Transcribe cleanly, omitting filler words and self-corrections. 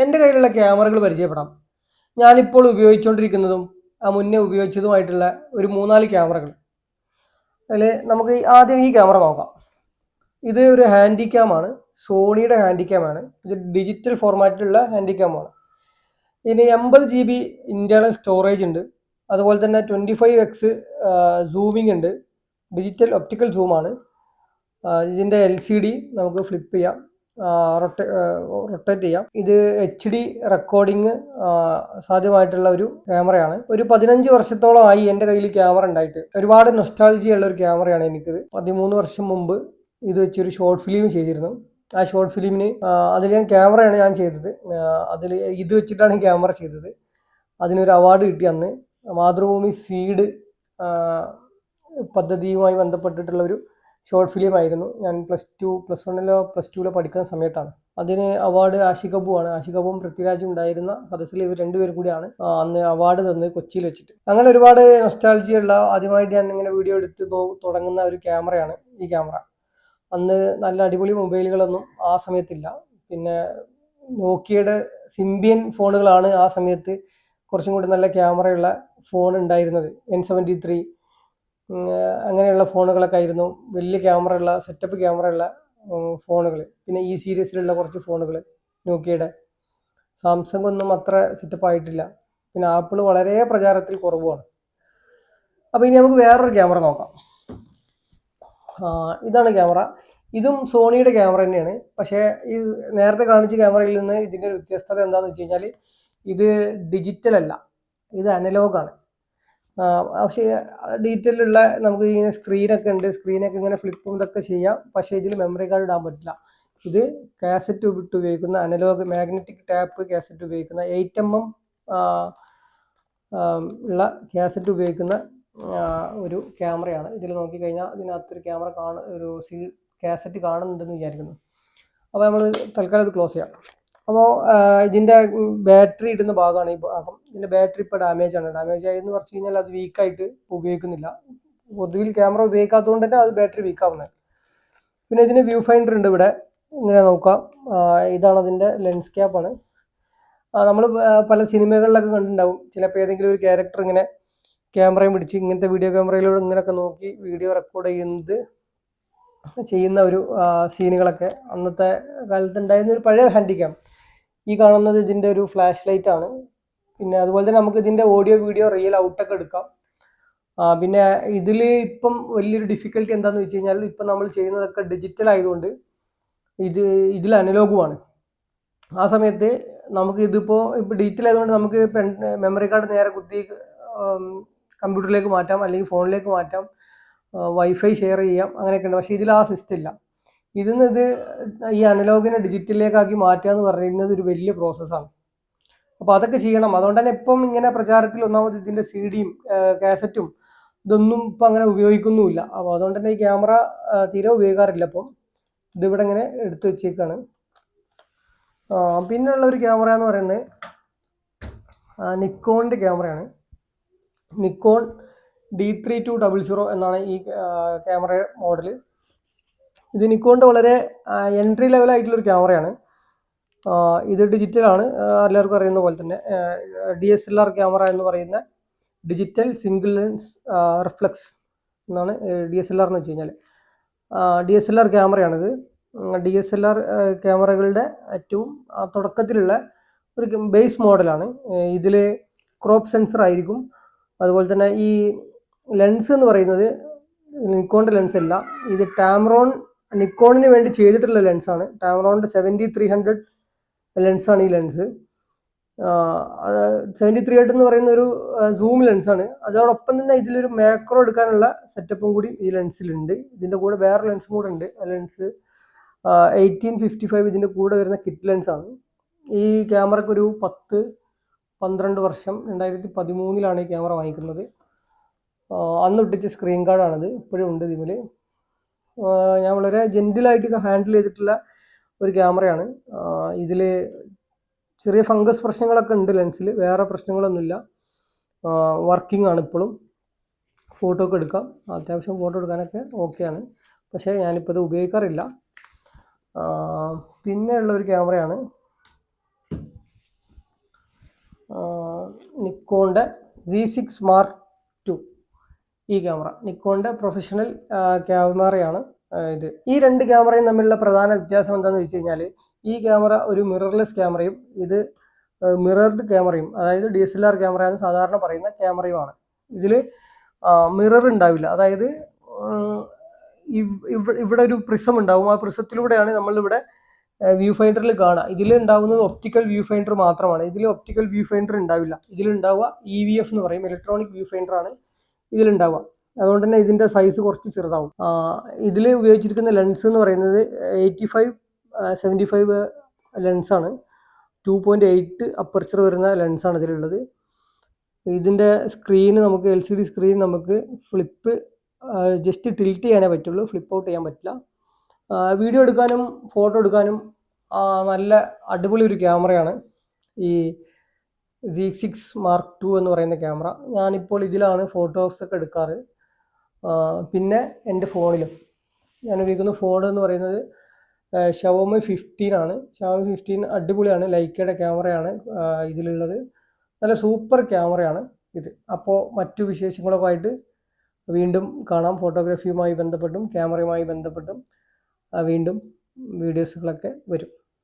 എൻ്റെ കയ്യിലുള്ള ക്യാമറകൾ പരിചയപ്പെടാം. ഞാനിപ്പോൾ ഉപയോഗിച്ചുകൊണ്ടിരിക്കുന്നതും മുന്നേ ഉപയോഗിച്ചതുമായിട്ടുള്ള ഒരു 3-4 ക്യാമറകൾ. അതിൽ നമുക്ക് ആദ്യം ഈ ക്യാമറ നോക്കാം. ഇത് ഒരു ഹാൻഡി ക്യാമാണ്. സോണിയുടെ ഹാൻഡി ക്യാമാണ്. ഇത് ഡിജിറ്റൽ ഫോർമാറ്റിലുള്ള ഹാൻഡി ക്യാമാണ്. ഇതിന് 80 GB ഇന്റേണൽ സ്റ്റോറേജ് ഉണ്ട്. അതുപോലെ തന്നെ 25x സൂമിംഗ് ഉണ്ട്. ഡിജിറ്റൽ ഒപ്റ്റിക്കൽ സൂമാണ്. ഇതിൻ്റെ LCD നമുക്ക് ഫ്ലിപ്പ് ചെയ്യാം, റൊട്ടേറ്റ് ചെയ്യാം. ഇത് HD റെക്കോർഡിങ് സാധ്യമായിട്ടുള്ള ഒരു ക്യാമറയാണ്. ഒരു 15 വർഷത്തോളമായി എൻ്റെ കയ്യിൽ ക്യാമറ ഉണ്ടായിട്ട്. ഒരുപാട് നൊസ്റ്റാൾജിയ ഉള്ള ഒരു ക്യാമറയാണ് എനിക്കിത്. 13 വർഷം മുമ്പ് ഇത് വെച്ചൊരു ഷോർട്ട് ഫിലിം ചെയ്തിരുന്നു. ആ ഷോർട്ട് ഫിലിമിന് അതിൽ ക്യാമറയാണ് ഞാൻ ചെയ്തത്. അതിൽ ഇത് വെച്ചിട്ടാണ് ക്യാമറ ചെയ്തത്. അതിനൊരു അവാർഡ് കിട്ടി അന്ന്. മാതൃഭൂമി സീഡ് പദ്ധതിയുമായി ബന്ധപ്പെട്ടിട്ടുള്ള ഒരു ഷോർട്ട് ഫിലിം ആയിരുന്നു. ഞാൻ +1 പഠിക്കുന്ന സമയത്താണ്. അതിന് അവാർഡ് ആഷിഖ് അബു ആണ്. ആഷിഖ് അബുവും പൃഥ്വിരാജും ഉണ്ടായിരുന്ന സദസ്സിൽ ഇവർ രണ്ടുപേരും കൂടിയാണ് അന്ന് അവാർഡ് തന്നത് കൊച്ചിയിൽ വെച്ചിട്ട്. അങ്ങനെ ഒരുപാട് നൊസ്റ്റാൾജിയുള്ള, ആദ്യമായിട്ട് ഞാൻ ഇങ്ങനെ വീഡിയോ എടുത്ത് തുടങ്ങുന്ന ഒരു ക്യാമറയാണ് ഈ ക്യാമറ. അന്ന് നല്ല അടിപൊളി മൊബൈലുകളൊന്നും ആ സമയത്തില്ല. പിന്നെ നോക്കിയയുടെ സിംബിയൻ ഫോണുകളാണ് ആ സമയത്ത് കുറച്ചും കൂടി നല്ല ക്യാമറയുള്ള ഫോൺ ഉണ്ടായിരുന്നത്. N73 അങ്ങനെയുള്ള ഫോണുകളൊക്കെ ആയിരുന്നു വലിയ ക്യാമറ ഉള്ള, സെറ്റപ്പ് ക്യാമറ ഉള്ള ഫോണുകൾ. പിന്നെ ഈ സീരീസിലുള്ള കുറച്ച് ഫോണുകൾ നോക്കിയയുടെ. സാംസങ് ഒന്നും അത്ര സെറ്റപ്പ് ആയിട്ടില്ല. പിന്നെ ആപ്പിൾ വളരെ പ്രചാരത്തിൽ കുറവാണ്. അപ്പോൾ ഇനി നമുക്ക് വേറൊരു ക്യാമറ നോക്കാം. ഇതാണ് ക്യാമറ. ഇതും സോണിയുടെ ക്യാമറ തന്നെയാണ്. പക്ഷേ ഈ നേരത്തെ കാണിച്ച ക്യാമറയിൽ നിന്ന് ഇതിൻ്റെ ഒരു വ്യത്യസ്തത എന്താണെന്ന് വെച്ച് കഴിഞ്ഞാൽ ഇത് ഡിജിറ്റൽ അല്ല, ഇത് അനലോഗാണ്. പക്ഷേ ഡീറ്റെയിലുള്ള നമുക്ക് ഇങ്ങനെ സ്ക്രീനൊക്കെ ഉണ്ട്. സ്ക്രീനൊക്കെ ഇങ്ങനെ ഫ്ലിപ്പും ഇതൊക്കെ ചെയ്യാം. പക്ഷേ ഇതിൽ മെമ്മറി കാർഡ് ഇടാൻ പറ്റില്ല. ഇത് കാസറ്റ് ഇട്ട് ഉപയോഗിക്കുന്ന അനലോഗ് മാഗ്നറ്റിക് ടാപ്പ് കാസറ്റ് ഉപയോഗിക്കുന്ന 8mm ഉള്ള കാസറ്റ് ഉപയോഗിക്കുന്ന ഒരു ക്യാമറയാണ്. ഇതിൽ നോക്കിക്കഴിഞ്ഞാൽ ഇതിനകത്തൊരു ക്യാമറ ഒരു കാസറ്റ് കാണുന്നുണ്ടെന്ന് വിചാരിക്കുന്നു. അപ്പോൾ നമ്മൾ തൽക്കാലം ഇത് ക്ലോസ് ചെയ്യാം. അപ്പോൾ ഇതിൻ്റെ ബാറ്ററി ഇടുന്ന ഭാഗമാണ് ഈ ഭാഗം. ഇതിൻ്റെ ബാറ്ററി ഇപ്പോൾ ഡാമേജ് ആയെന്ന് പറഞ്ഞു കഴിഞ്ഞാൽ അത് വീക്കായിട്ട് ഉപയോഗിക്കുന്നില്ല. പൊതുവിൽ ക്യാമറ ഉപയോഗിക്കാത്തതുകൊണ്ട് തന്നെ അത് ബാറ്ററി വീക്കാവുന്നത്. പിന്നെ ഇതിന് വ്യൂ ഫൈൻഡർ ഉണ്ട് ഇവിടെ. ഇങ്ങനെ നോക്കാം. ഇതാണ് അതിൻ്റെ ലെൻസ് ക്യാപ്പാണ്. നമ്മൾ പല സിനിമകളിലൊക്കെ കണ്ടിട്ടുണ്ടാവും. ചിലപ്പോൾ ഏതെങ്കിലും ഒരു ക്യാരക്ടർ ഇങ്ങനെ ക്യാമറയും പിടിച്ച് ഇങ്ങനത്തെ വീഡിയോ ക്യാമറയിലൂടെ ഇങ്ങനെയൊക്കെ നോക്കി വീഡിയോ റെക്കോർഡ് ചെയ്യുന്ന ഒരു സീനുകളൊക്കെ അന്നത്തെ കാലത്ത് ഉണ്ടായിരുന്ന ഒരു പഴയ ഹാൻഡിക്യാം. ഈ കാണുന്നത് ഇതിൻ്റെ ഒരു ഫ്ലാഷ് ലൈറ്റ് ആണ്. പിന്നെ അതുപോലെ തന്നെ നമുക്ക് ഇതിൻ്റെ ഓഡിയോ വീഡിയോ റിയൽ ഔട്ടൊക്കെ എടുക്കാം. പിന്നെ ഇതിൽ ഇപ്പം വലിയൊരു ഡിഫിക്കൽട്ടി എന്താണെന്ന് വെച്ച് കഴിഞ്ഞാൽ ഇപ്പം നമ്മൾ ചെയ്യുന്നതൊക്കെ ഡിജിറ്റൽ ആയതുകൊണ്ട് ഇതിൽ അനലോഗുമാണ്. ആ സമയത്ത് നമുക്ക് ഇപ്പോൾ ഡിജിറ്റൽ ആയതുകൊണ്ട് നമുക്ക് മെമ്മറി കാർഡ് നേരെ കുത്തി കമ്പ്യൂട്ടറിലേക്ക് മാറ്റാം, അല്ലെങ്കിൽ ഫോണിലേക്ക് മാറ്റാം, വൈഫൈ ഷെയർ ചെയ്യാം, അങ്ങനെയൊക്കെ ഉണ്ട്. പക്ഷേ ഇതിൽ ആ സിസ്റ്റം ഇല്ല. ഈ അനലോഗിനെ ഡിജിറ്റലിലേക്കാക്കി മാറ്റുക എന്ന് പറയുന്നത് ഒരു വലിയ പ്രോസസ്സാണ്. അപ്പോൾ അതൊക്കെ ചെയ്യണം. അതുകൊണ്ട് തന്നെ ഇപ്പം ഇങ്ങനെ പ്രചാരത്തിൽ ഒന്നാമത് ഇതിൻ്റെ CD-യും കാസറ്റും ഇതൊന്നും ഇപ്പം അങ്ങനെ ഉപയോഗിക്കുന്നുമില്ല. അപ്പോൾ അതുകൊണ്ട് തന്നെ ഈ ക്യാമറ തീരെ ഉപയോഗിക്കാറില്ല. അപ്പം ഇതിവിടെ ഇങ്ങനെ എടുത്തു വെച്ചേക്കാണ്. പിന്നെയുള്ള ഒരു ക്യാമറ എന്ന് പറയുന്നത് നിക്കോണിൻ്റെ ക്യാമറയാണ്. നിക്കോൺ D3200 എന്നാണ് ഈ ക്യാമറ മോഡൽ. ഇത് നിക്കോണിൻ്റെ വളരെ എൻട്രി ലെവലായിട്ടുള്ളൊരു ക്യാമറയാണ്. ഇത് ഡിജിറ്റലാണ്, എല്ലാവർക്കും അറിയുന്ന പോലെ തന്നെ. DSLR ക്യാമറ എന്ന് പറയുന്ന ഡിജിറ്റൽ സിംഗിൾ ലെൻസ് റിഫ്ലക്സ് എന്നാണ് DSLR എന്ന് വെച്ച് കഴിഞ്ഞാൽ. DSLR ക്യാമറയാണിത്. DSLR ക്യാമറകളുടെ ഏറ്റവും തുടക്കത്തിലുള്ള ഒരു ബേസ് മോഡലാണ്. ഇതിൽ ക്രോപ്പ് സെൻസർ ആയിരിക്കും. അതുപോലെ തന്നെ ഈ ലെൻസ് എന്ന് പറയുന്നത് നിക്കോണിൻ്റെ ലെൻസ് അല്ല, ഇത് നിക്കോണിന് വേണ്ടി ചെയ്തിട്ടുള്ള ലെൻസാണ്. ടാമറോണിൻ്റെ 7300 ലെൻസാണ് ഈ ലെൻസ്. 7300 എന്ന് പറയുന്ന ഒരു സൂം ലെൻസാണ്. അതോടൊപ്പം തന്നെ ഇതിലൊരു മാക്രോ എടുക്കാനുള്ള സെറ്റപ്പും കൂടി ഈ ലെൻസിലുണ്ട്. ഇതിൻ്റെ കൂടെ വേറെ ലെൻസും കൂടെ ഉണ്ട്. ആ ലെൻസ് 1855 ഇതിൻ്റെ കൂടെ വരുന്ന കിറ്റ് ലെൻസാണ്. ഈ ക്യാമറയ്ക്ക് ഒരു 10-12 വർഷം, 2013 ഈ ക്യാമറ വാങ്ങിക്കുന്നത്. അന്ന് ഒട്ടിച്ച സ്ക്രീൻ കാർഡാണിത്, ഇപ്പോഴും ഉണ്ട് ഇതിൽ. ഞാൻ വളരെ ജെൻറ്റിലായിട്ട് ഹാൻഡിൽ ചെയ്തിട്ടുള്ള ഒരു ക്യാമറയാണ്. ഇതിൽ ചെറിയ ഫംഗസ് പ്രശ്നങ്ങളൊക്കെ ഉണ്ട് ലെൻസിൽ, വേറെ പ്രശ്നങ്ങളൊന്നുമില്ല. വർക്കിംഗ് ആണ് ഇപ്പോഴും. ഫോട്ടോ ഒക്കെ എടുക്കാം, അത്യാവശ്യം ഫോട്ടോ എടുക്കാനൊക്കെ ഓക്കെയാണ്. പക്ഷേ ഞാനിപ്പോൾ ഇത് ഉപയോഗിക്കാറില്ല. പിന്നെ ഉള്ള ഒരു ക്യാമറയാണ് നിക്കോണിൻ്റെ Z6 മാർക്ക് 2 ഈ ക്യാമറ. നിക്കോണിൻ്റെ പ്രൊഫഷണൽ ക്യാമറയാണ് ഇത്. ഈ രണ്ട് ക്യാമറയും തമ്മിലുള്ള പ്രധാന വ്യത്യാസം എന്താണെന്ന് വെച്ച് കഴിഞ്ഞാൽ, ഈ ക്യാമറ ഒരു മിറർലെസ് ക്യാമറയും ഇത് മിറർഡ് ക്യാമറയും, അതായത് DSLR ക്യാമറ എന്ന് സാധാരണ പറയുന്ന ക്യാമറയുമാണ്. ഇതിൽ മിറർ ഉണ്ടാവില്ല. അതായത് ഇവിടെ ഒരു പ്രിസം ഉണ്ടാവും. ആ പ്രിസത്തിലൂടെയാണ് നമ്മളിവിടെ വ്യൂ ഫൈൻഡറിൽ കാണുക. ഇതിൽ ഉണ്ടാവുന്നത് ഒപ്റ്റിക്കൽ വ്യൂ ഫൈൻഡർ മാത്രമാണ്. ഇതിൽ ഒപ്റ്റിക്കൽ വ്യൂ ഫൈൻഡർ ഉണ്ടാവില്ല. ഇതിലുണ്ടാവുക EVF എന്ന് പറയും, ഇലക്ട്രോണിക് വ്യൂ ഫൈൻഡർ ആണ് ഇതിലുണ്ടാവുക. അതുകൊണ്ട് തന്നെ ഇതിൻ്റെ സൈസ് കുറച്ച് ചെറുതാവും. ഇതിൽ ഉപയോഗിച്ചിരിക്കുന്ന ലെൻസ് എന്ന് പറയുന്നത് 85-75 ലെൻസാണ്. 2.8 അപ്പർച്ചർ വരുന്ന ലെൻസാണ് ഇതിലുള്ളത്. ഇതിൻ്റെ സ്ക്രീന് നമുക്ക് LCD സ്ക്രീൻ നമുക്ക് ഫ്ലിപ്പ് ജസ്റ്റ് ടിൽറ്റ് ചെയ്യാനേ പറ്റുള്ളൂ, ഫ്ലിപ്പ് ഔട്ട് ചെയ്യാൻ പറ്റില്ല. വീഡിയോ എടുക്കാനും ഫോട്ടോ എടുക്കാനും നല്ല അടിപൊളി ഒരു ക്യാമറയാണ് ഈ Z6 മാർക്ക് 2 എന്ന് പറയുന്ന ക്യാമറ. ഞാനിപ്പോൾ ഇതിലാണ് ഫോട്ടോസൊക്കെ എടുക്കാറ്. പിന്നെ എൻ്റെ ഫോണിലും ഞാൻ ഉപയോഗിക്കുന്ന ഫോൺ എന്ന് പറയുന്നത് Xiaomi 15 ആണ്. Xiaomi 15 അടിപൊളിയാണ്, ലൈക്കയുടെ ക്യാമറയാണ് ഇതിലുള്ളത്. നല്ല സൂപ്പർ ക്യാമറയാണ് ഇത്. അപ്പോൾ മറ്റു വിശേഷങ്ങളൊക്കെ ആയിട്ട് വീണ്ടും കാണാം. ഫോട്ടോഗ്രാഫിയുമായി ബന്ധപ്പെട്ടും ക്യാമറയുമായി ബന്ധപ്പെട്ടും വീണ്ടും വീഡിയോസുകളൊക്കെ വരും.